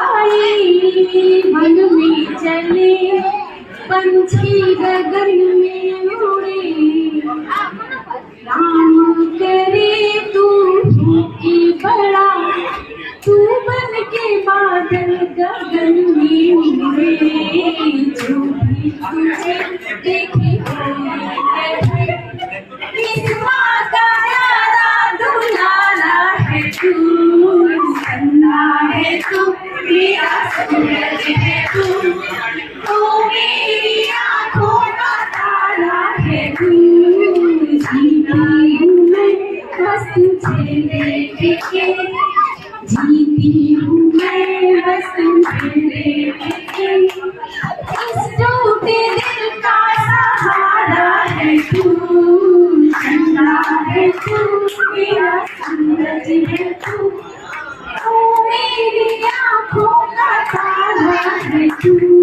पुरवाई मन में चले पंछी गगन में उड़े राम करे तू की बड़ा तू बन के बादल गगन में उड़े जो भी तुझे देखे कोई इस माँ का यारा दुलारा है तू सन्ना है तू मेरा सूरज है तू मेरी आँखों का तारा है तू जीती हूँ मैं बस तुझे देख के जीती हूँ मैं बस तुझे देख के इस टूटे दिल का सहारा है तू सन्ना है तू मेरा सूरज है तू मेरी आँखों का तारा है तू।